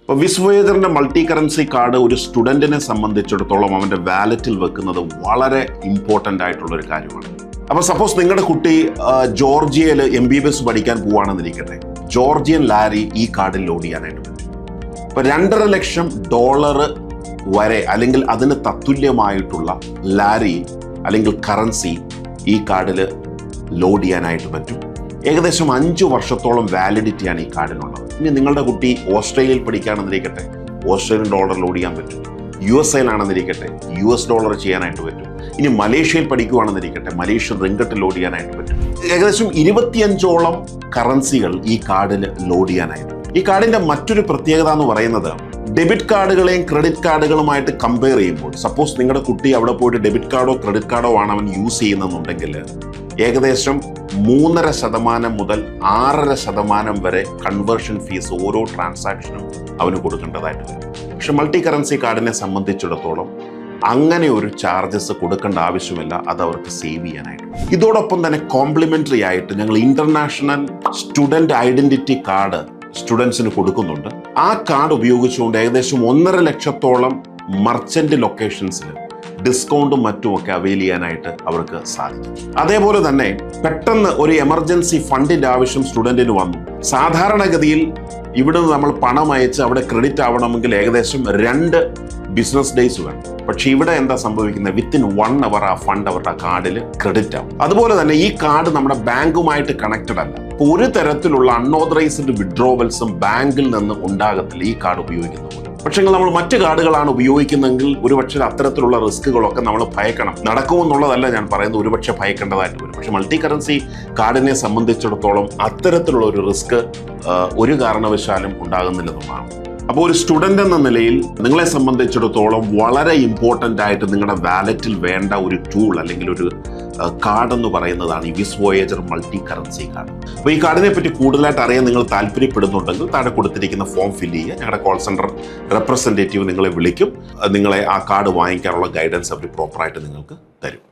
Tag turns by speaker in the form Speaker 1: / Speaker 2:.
Speaker 1: അപ്പോൾ വിസ് വോയേജറിന്റെ multi currency card ഒരു സ്റ്റുഡന്റിനെ സംബന്ധിച്ചിടത്തോളം അവന്റെ വാലറ്റിൽ വെക്കുന്നത് വളരെ ഇമ്പോർട്ടൻ്റ് ആയിട്ടുള്ള ഒരു കാര്യമാണ്. അപ്പോൾ സപ്പോസ് നിങ്ങളുടെ കുട്ടി ജോർജിയയിൽ MBBS പഠിക്കാൻ പോവുകയാണെന്നിരിക്കട്ടെ, ജോർജിയൻ ലാരി ഈ കാർഡിൽ ലോഡ് ചെയ്യാനായിട്ട് പറ്റും. അപ്പോൾ $2.5 ലക്ഷം വരെ അല്ലെങ്കിൽ അതിന് തത്തുല്യമായിട്ടുള്ള ലാരി അല്ലെങ്കിൽ കറൻസി ഈ കാർഡിൽ ലോഡ് ചെയ്യാനായിട്ട് പറ്റും. ഏകദേശം 5 വർഷത്തോളം വാലിഡിറ്റിയാണ് ഈ കാർഡിനുള്ളത്. ഇനി നിങ്ങളുടെ കുട്ടി ഓസ്ട്രേലിയയിൽ പഠിക്കുകയാണെന്നിരിക്കട്ടെ, ഓസ്ട്രേലിയൻ ഡോളർ ലോഡ് ചെയ്യാൻ പറ്റും. USA US ഡോളർ ചെയ്യാനായിട്ട് പറ്റും. ഇനി മലേഷ്യയിൽ പഠിക്കുകയാണെന്നിരിക്കട്ടെ, മലേഷ്യൻ റിംഗട്ട് ലോഡ് ചെയ്യാനായിട്ട് പറ്റും. ഏകദേശം 25ഓളം കറൻസികൾ ഈ കാർഡിൽ ലോഡ് ചെയ്യാനായിട്ട് പറ്റും. ഈ കാർഡിന്റെ മറ്റൊരു പ്രത്യേകത എന്ന് പറയുന്നത് ഡെബിറ്റ് കാർഡുകളെയും ക്രെഡിറ്റ് കാർഡുകളുമായിട്ട് കമ്പയർ ചെയ്യുമ്പോൾ, സപ്പോസ് നിങ്ങളുടെ കുട്ടി അവിടെ പോയിട്ട് ഡെബിറ്റ് കാർഡോ ക്രെഡിറ്റ് കാർഡോ ആണ് അവൻ യൂസ് ചെയ്യുന്നതെന്നുണ്ടെങ്കിൽ ഏകദേശം 3.5% മുതൽ 6.5% വരെ കൺവേർഷൻ ഫീസ് ഓരോ ട്രാൻസാക്ഷനും അവന് കൊടുക്കേണ്ടതായിട്ട് വരും. പക്ഷെ മൾട്ടി കറൻസി കാർഡിനെ സംബന്ധിച്ചിടത്തോളം അങ്ങനെ ഒരു ചാർജസ് കൊടുക്കേണ്ട ആവശ്യമില്ല, അത് അവർക്ക് സേവ് ചെയ്യാനായിട്ട്. ഇതോടൊപ്പം തന്നെ കോംപ്ലിമെന്ററി ആയിട്ട് ഞങ്ങൾ ഇന്റർനാഷണൽ സ്റ്റുഡന്റ് ഐഡന്റിറ്റി കാർഡ് സ്റ്റുഡൻസിന് കൊടുക്കുന്നുണ്ട്. ആ കാർഡ് ഉപയോഗിച്ചുകൊണ്ട് ഏകദേശം 1.5 ലക്ഷത്തോളം മർച്ചന്റ് ലൊക്കേഷൻസിൽ ഡിസ്കൗണ്ടും മറ്റുമൊക്കെ അവൈൽ ചെയ്യാനായിട്ട് അവർക്ക് സാധിക്കും. അതേപോലെ തന്നെ പെട്ടെന്ന് ഒരു എമർജൻസി ഫണ്ടിന്റെ ആവശ്യം സ്റ്റുഡന്റിന് വന്നു. സാധാരണഗതിയിൽ ഇവിടുന്ന് നമ്മൾ പണം അയച്ച് അവിടെ ക്രെഡിറ്റ് ആവണമെങ്കിൽ ഏകദേശം 2 ബിസിനസ് ഡേയ്സ് വേണം. പക്ഷെ ഇവിടെ എന്താ സംഭവിക്കുന്നത്, വിത്തിൻ 1 അവർ ആ ഫണ്ട് അവരുടെ കാർഡിൽ ക്രെഡിറ്റ് ആവും. അതുപോലെ തന്നെ ഈ കാർഡ് നമ്മുടെ ബാങ്കുമായിട്ട് കണക്റ്റഡ് അല്ല. ഒരു തരത്തിലുള്ള അൺഓതറൈസ്ഡ് വിഡ്രോവൽസും ബാങ്കിൽ നിന്ന് ഉണ്ടാകത്തില്ല ഈ കാർഡ് ഉപയോഗിക്കുന്നത്. പക്ഷേ നമ്മൾ മറ്റ് കാർഡുകളാണ് ഉപയോഗിക്കുന്നതെങ്കിൽ ഒരുപക്ഷെ അത്തരത്തിലുള്ള റിസ്കുകളൊക്കെ നമ്മൾ ഭയക്കണം. നടക്കുമെന്നുള്ളതല്ല ഞാൻ പറയുന്നത്, ഒരുപക്ഷെ ഭയക്കേണ്ടതായിട്ട് വരും. പക്ഷെ മൾട്ടി കറൻസി കാർഡിനെ സംബന്ധിച്ചിടത്തോളം അത്തരത്തിലുള്ള ഒരു റിസ്ക് ഒരു കാരണവശാലും ഉണ്ടാകുന്നില്ലെന്നുള്ളതാണ്. അപ്പോൾ ഒരു സ്റ്റുഡൻ്റ് എന്ന നിലയിൽ നിങ്ങളെ സംബന്ധിച്ചിടത്തോളം വളരെ ഇമ്പോർട്ടൻ്റ് ആയിട്ട് നിങ്ങളുടെ വാലറ്റിൽ വേണ്ട ഒരു ടൂൾ അല്ലെങ്കിൽ ഒരു കാർഡ് എന്ന് പറയുന്നതാണ് ഈ വിസ് വോയേജർ മൾട്ടി കറൻസി കാർഡ്. അപ്പോൾ ഈ കാർഡിനെ പറ്റി കൂടുതലായിട്ട് അറിയാൻ നിങ്ങൾ താല്പര്യപ്പെടുന്നുണ്ടെങ്കിൽ താഴെ കൊടുത്തിരിക്കുന്ന ഫോം ഫില്ല് ചെയ്യുക. ഞങ്ങളുടെ കോൾ സെൻറ്റർ റെപ്രസെൻറ്റേറ്റീവ് നിങ്ങളെ വിളിക്കും. നിങ്ങളെ ആ കാർഡ് വാങ്ങിക്കാനുള്ള ഗൈഡൻസ് അവർ പ്രോപ്പറായിട്ട് നിങ്ങൾക്ക് തരും.